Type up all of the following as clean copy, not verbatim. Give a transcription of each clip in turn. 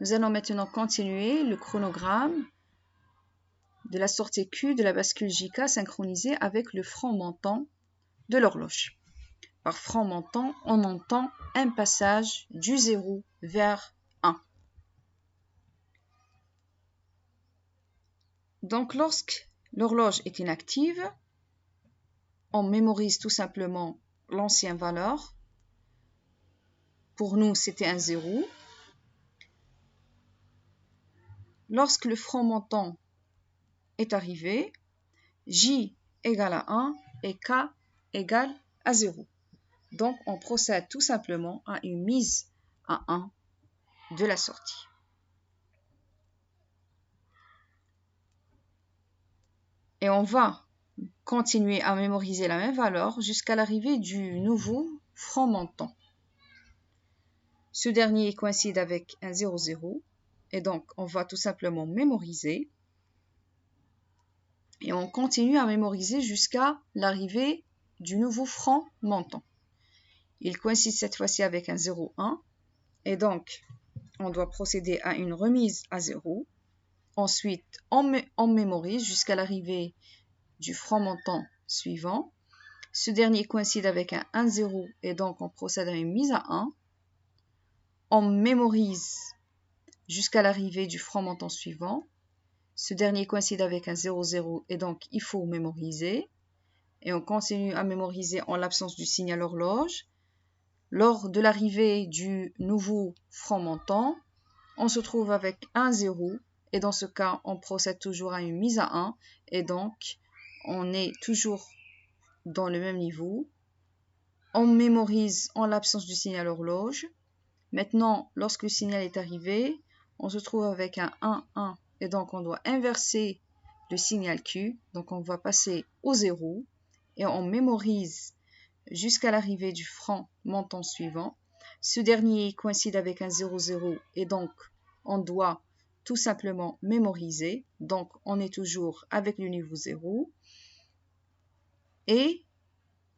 Nous allons maintenant continuer le chronogramme de la sortie Q de la bascule JK synchronisée avec le franc montant de l'horloge. Par franc montant, on entend un passage du 0 vers 1. Donc, lorsque l'horloge est inactive, on mémorise tout simplement l'ancienne valeur. Pour nous, c'était un 0. Lorsque le franc montant est arrivé, J égale à 1 et K égale à 0. Donc, on procède tout simplement à une mise à 1 de la sortie. Et on va continuer à mémoriser la même valeur jusqu'à l'arrivée du nouveau franc montant. Ce dernier coïncide avec un 0, 0. Et donc, on va tout simplement mémoriser. Et on continue à mémoriser jusqu'à l'arrivée du nouveau franc montant. Il coïncide cette fois-ci avec un 0, 1. Et donc, on doit procéder à une remise à 0. Ensuite, on mémorise jusqu'à l'arrivée du franc montant suivant. Ce dernier coïncide avec un 1, 0 et donc on procède à une mise à 1. On mémorise jusqu'à l'arrivée du franc montant suivant. Ce dernier coïncide avec un 0, 0 et donc il faut mémoriser. Et on continue à mémoriser en l'absence du signal horloge. Lors de l'arrivée du nouveau franc montant, on se trouve avec un 0 et dans ce cas, on procède toujours à une mise à 1 et donc on est toujours dans le même niveau. On mémorise en l'absence du signal horloge. Maintenant, lorsque le signal est arrivé, on se trouve avec un 1, 1 et donc on doit inverser le signal Q. Donc on va passer au 0 et on mémorise jusqu'à l'arrivée du franc montant suivant. Ce dernier coïncide avec un 0, 0 et donc on doit tout simplement mémoriser. Donc on est toujours avec le niveau 0. Et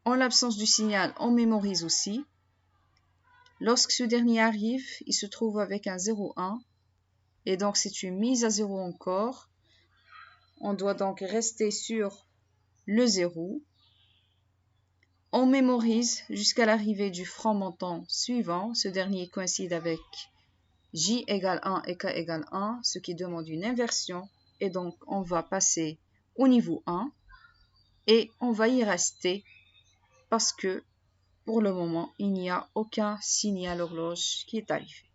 en l'absence du signal, on mémorise aussi. Lorsque ce dernier arrive, il se trouve avec un 0, 1. Et donc, c'est une mise à 0 encore. On doit donc rester sur le 0. On mémorise jusqu'à l'arrivée du franc montant suivant. Ce dernier coïncide avec J égale 1 et K égale 1, ce qui demande une inversion. Et donc, on va passer au niveau 1. Et on va y rester parce que pour le moment, il n'y a aucun signal horloge qui est arrivé.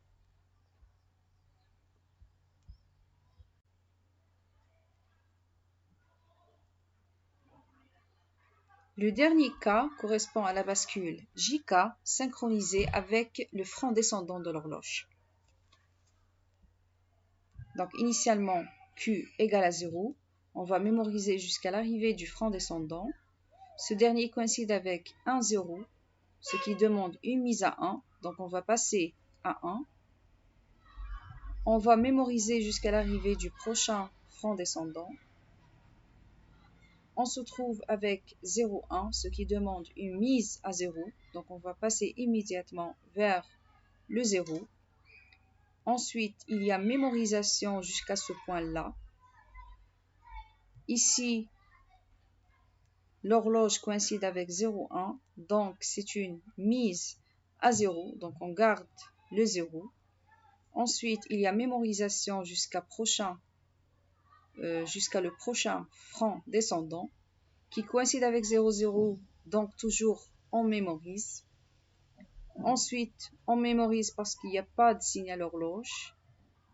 Le dernier cas correspond à la bascule JK synchronisée avec le franc descendant de l'horloge. Donc initialement, Q égale à 0. On va mémoriser jusqu'à l'arrivée du franc descendant. Ce dernier coïncide avec 1, 0, ce qui demande une mise à 1. Donc on va passer à 1. On va mémoriser jusqu'à l'arrivée du prochain franc descendant. On se trouve avec 0, 1, ce qui demande une mise à 0. Donc, on va passer immédiatement vers le 0. Ensuite, il y a mémorisation jusqu'à ce point-là. Ici, l'horloge coïncide avec 0, 1. Donc, c'est une mise à 0. Donc, on garde le 0. Ensuite, il y a mémorisation jusqu'à le prochain franc descendant qui coïncide avec 0, 0, donc toujours on mémorise. Ensuite, on mémorise parce qu'il n'y a pas de signal horloge.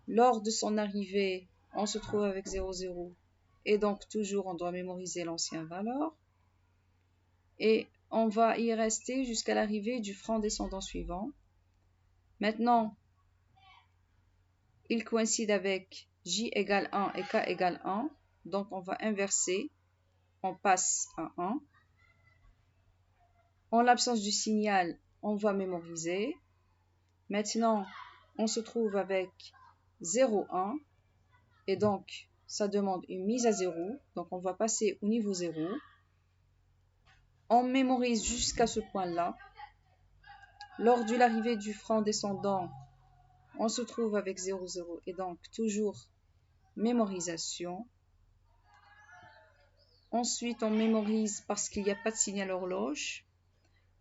Lors de son arrivée, on se trouve avec 0, 0, et donc toujours on doit mémoriser l'ancienne valeur. Et on va y rester jusqu'à l'arrivée du franc descendant suivant. Maintenant, il coïncide avec J égale 1 et K égale 1, donc on va inverser. On passe à 1. En l'absence du signal, on va mémoriser. Maintenant, on se trouve avec 0, 1. Et donc, ça demande une mise à 0. Donc, on va passer au niveau 0. On mémorise jusqu'à ce point-là. Lors de l'arrivée du franc descendant, on se trouve avec 0, 0 et donc toujours mémorisation. Ensuite, on mémorise parce qu'il n'y a pas de signal horloge.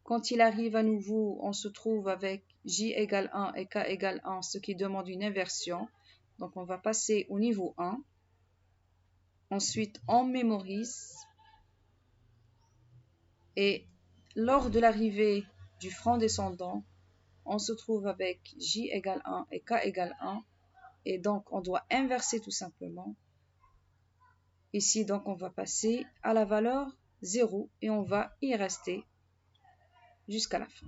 Quand il arrive à nouveau, on se trouve avec J égale 1 et K égale 1, ce qui demande une inversion. Donc, on va passer au niveau 1. Ensuite, on mémorise. Et lors de l'arrivée du franc descendant, on se trouve avec J égale 1 et K égale 1. Et donc, on doit inverser tout simplement. Ici, donc, on va passer à la valeur 0 et on va y rester jusqu'à la fin.